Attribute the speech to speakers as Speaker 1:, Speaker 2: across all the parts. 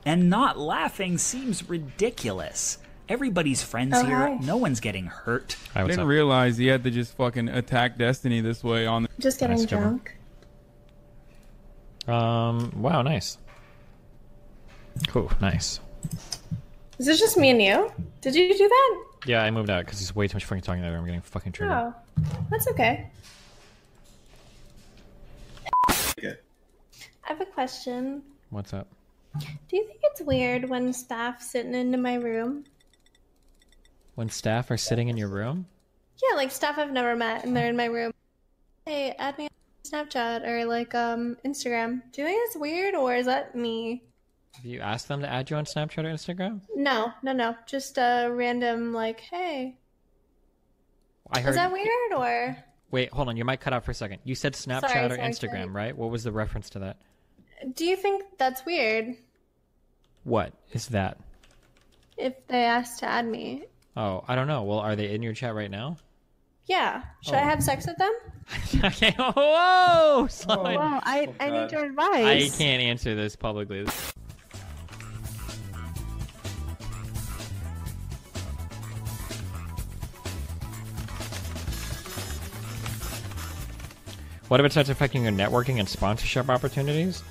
Speaker 1: And not laughing seems ridiculous. Everybody's friends here.
Speaker 2: Hi.
Speaker 1: No one's getting hurt.
Speaker 3: I didn't realize he had to just fucking attack Destiny this way on the...
Speaker 2: Just getting drunk.
Speaker 3: Wow, nice. Cool, nice.
Speaker 2: Is it just me and you? Did you do that?
Speaker 3: Yeah, I moved out because he's way too much fucking talking there. I'm getting fucking triggered.
Speaker 2: Oh, that's okay. I have a question.
Speaker 3: What's up?
Speaker 2: Do you think it's weird when staff sitting into my room?
Speaker 3: When staff are sitting in your room?
Speaker 2: Yeah, like staff I've never met and they're in my room. Hey, add me on Snapchat or like Instagram. Do you think it's weird or is that me?
Speaker 3: Have you asked them to add you on Snapchat or Instagram?
Speaker 2: No. Just a random like, hey.
Speaker 3: I heard...
Speaker 2: Is that weird or?
Speaker 3: Wait, hold on. You might cut out for a second. You said Snapchat or Instagram, right? What was the reference to that?
Speaker 2: Do you think that's weird?
Speaker 3: What is that?
Speaker 2: If they asked to add me.
Speaker 3: Oh, I don't know. Well, are they in your chat right now?
Speaker 2: Yeah. Should I have sex with them?
Speaker 3: Okay. Whoa! Slide.
Speaker 2: Well, I need your advice.
Speaker 3: I can't answer this publicly. What if it starts affecting your networking and sponsorship opportunities?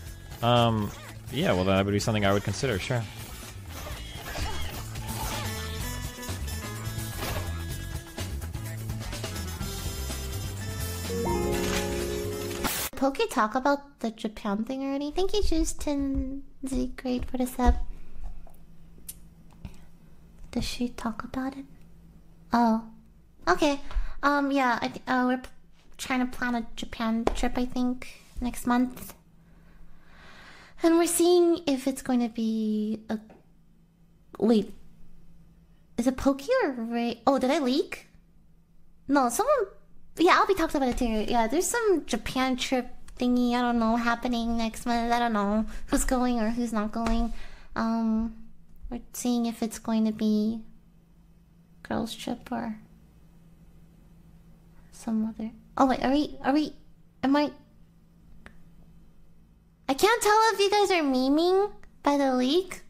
Speaker 3: Yeah, well, that would be something I would consider, sure.
Speaker 4: Poke talk about the Japan thing already? Thank you, Justin. Z, great for the sub. Does she talk about it? Oh, okay. Yeah, we're trying to plan a Japan trip, I think, next month. And we're seeing if it's going to be a... Wait. Is it Pokey or Ray? Oh, did I leak? No, someone... Yeah, I'll be talking about it too. Yeah, there's some Japan trip thingy, I don't know, happening next month. I don't know who's going or who's not going. We're seeing if it's going to be girls trip or some other... Oh wait, I can't tell if you guys are memeing by the leak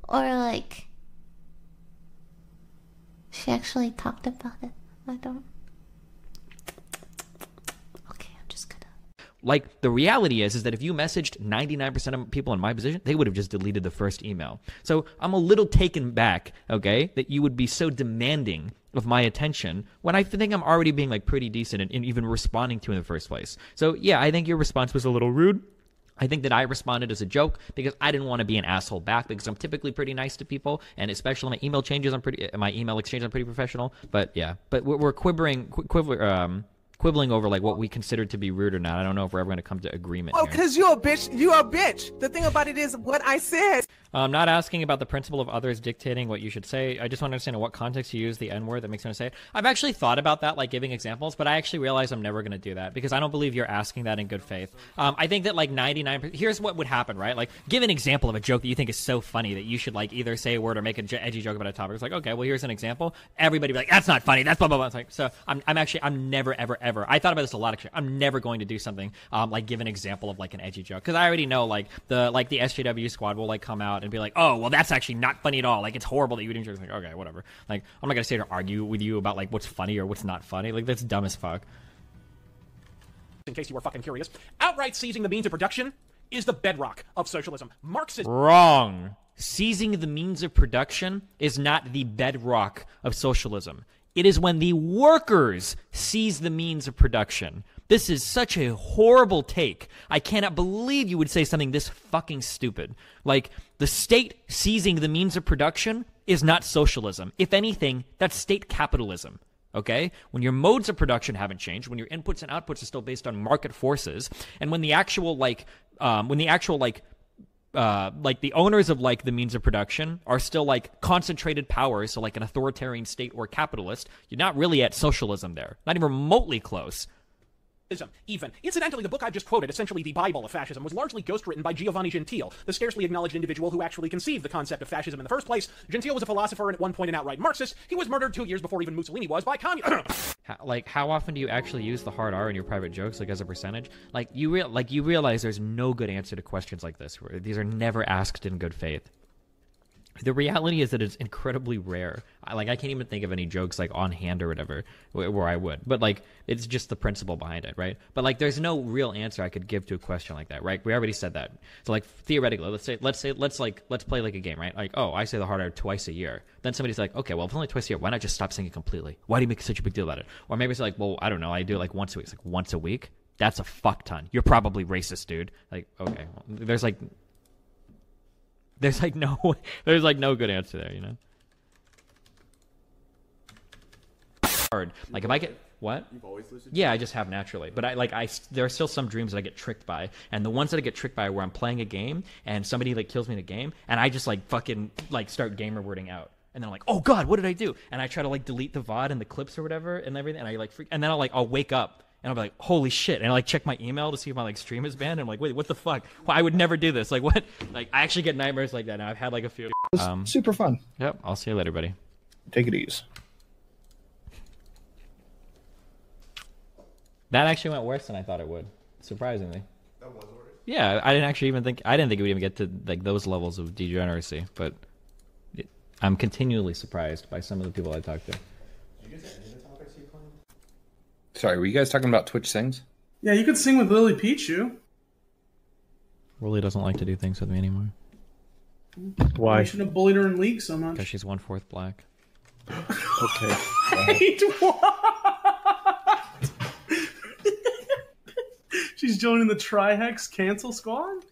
Speaker 4: or like she actually talked about it. I don't...
Speaker 3: Like, the reality is that if you messaged 99% of people in my position, they would have just deleted the first email. So I'm a little taken back, okay, that you would be so demanding of my attention when I think I'm already being, like, pretty decent and even responding to in the first place. So, yeah, I think your response was a little rude. I think that I responded as a joke because I didn't want to be an asshole back because I'm typically pretty nice to people, and especially my email exchanges, I'm pretty professional. But, yeah, but we're quibbling over like what we consider to be rude or not. I don't know if we're ever going to come to agreement.
Speaker 5: Oh, because you're a bitch. You're a bitch. The thing about it is what I said.
Speaker 3: I'm not asking about the principle of others dictating what you should say. I just want to understand in what context you use the N-word that makes me want to say it. I've actually thought about that, like giving examples, but I actually realize I'm never going to do that because I don't believe you're asking that in good faith. I think that like 99%, here's what would happen, right? Like give an example of a joke that you think is so funny that you should like either say a word or make an edgy joke about a topic. It's like, okay, well, here's an example. Everybody be like, that's not funny. That's blah, blah, blah. It's like, so I'm never, ever. I thought about this a lot. Actually, I'm never going to do something like give an example of like an edgy joke because I already know like the SJW squad will like come out and be like, oh, well, that's actually not funny at all. Like it's horrible that you didn't joke. Like, okay, whatever. Like I'm not gonna sit here and argue with you about like what's funny or what's not funny. Like that's dumb as fuck.
Speaker 6: In case you were fucking curious, outright seizing the means of production is the bedrock of socialism. Marxism.
Speaker 3: Wrong. Seizing the means of production is not the bedrock of socialism. It is when the workers seize the means of production. This is such a horrible take. I cannot believe you would say something this fucking stupid. Like, the state seizing the means of production is not socialism. If anything, that's state capitalism. Okay? When your modes of production haven't changed, when your inputs and outputs are still based on market forces, and when the actual, the owners of like the means of production are still like concentrated powers, so like an authoritarian state or capitalist, you're not really at socialism there. Not even remotely close.
Speaker 6: Even. Incidentally, the book I've just quoted, essentially the Bible of fascism, was largely ghostwritten by Giovanni Gentile, the scarcely acknowledged individual who actually conceived the concept of fascism in the first place. Gentile was a philosopher and at one point an outright Marxist. He was murdered 2 years before even Mussolini was by communists.
Speaker 3: How often do you actually use the hard R in your private jokes, like as a percentage? You realize there's no good answer to questions like this. These are never asked in good faith. The reality is that it's incredibly rare. I can't even think of any jokes like on hand or whatever where I would. But it's just the principle behind it, right? But there's no real answer I could give to a question like that, right? We already said that. So theoretically, let's play like a game, right? I say the hard R twice a year. Then somebody's like, okay, well, if only twice a year, why not just stop saying it completely? Why do you make such a big deal about it? Or maybe it's well, I don't know, I do it once a week. It's once a week? That's a fuck ton. You're probably racist, dude. Okay, well, there's no good answer there, you know? Hard. If I get what? You've always lucid? Yeah, I just have naturally. But there are still some dreams that I get tricked by, and the ones that I get tricked by are where I'm playing a game and somebody kills me in a game, and I just fucking start gamer wording out. And then I'm like, oh god, what did I do? And I try to delete the VOD and the clips or whatever and everything, and I freak, and then I'll wake up and I'll be like, holy shit. And I check my email to see if my stream is banned. And I'm like, wait, what the fuck? Well, I would never do this. What? I actually get nightmares like that now. I've had a few.
Speaker 7: It was super fun.
Speaker 3: Yep. I'll see you later, buddy.
Speaker 7: Take it easy.
Speaker 3: That actually went worse than I thought it would, surprisingly. That was worse? Yeah, I didn't think it would even get to those levels of degeneracy, but I'm continually surprised by some of the people I talk to.
Speaker 7: Sorry, were you guys talking about Twitch Sings?
Speaker 8: Yeah, you could sing with Lily Pichu.
Speaker 3: Lily doesn't like to do things with me anymore.
Speaker 7: Why?
Speaker 8: You shouldn't have bullied her in League so much.
Speaker 3: Because she's 1/4 black.
Speaker 7: Okay.
Speaker 8: Wait, what? She's joining the Trihex cancel squad?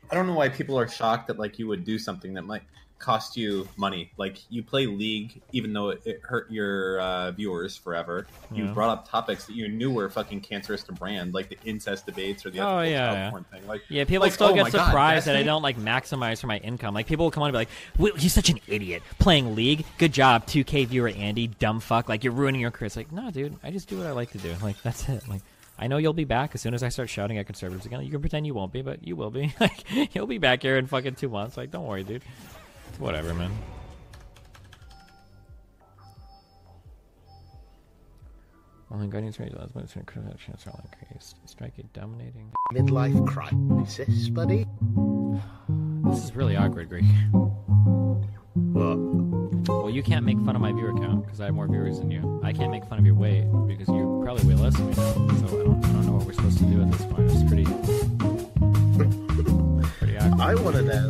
Speaker 9: I don't know why people are shocked that you would do something that might cost you money. You play League even though it hurt your viewers forever. You brought up topics that you knew were fucking cancerous to brand, like the incest debates or the ethical child porn thing.
Speaker 3: People still get surprised that I don't maximize for my income. People will come on and be like, well, you're such an idiot playing League. Good job, 2K viewer Andy, dumb fuck. You're ruining your career. It's no, dude, I just do what I like to do. That's it. I know you'll be back as soon as I start shouting at conservatives again. You can pretend you won't be, but you will be. You'll be back here in fucking 2 months. Don't worry, dude. It's whatever, man. Only Guardians Rage last minute chance are increased. Strike a dominating
Speaker 10: midlife crisis, buddy.
Speaker 3: This is really awkward, Greek.
Speaker 10: What?
Speaker 3: Well, you can't make fun of my viewer count because I have more viewers than you. I can't make fun of your weight because you probably weigh less than me now. So I don't know what we're supposed to do at this point. It's pretty awkward.
Speaker 10: I want to know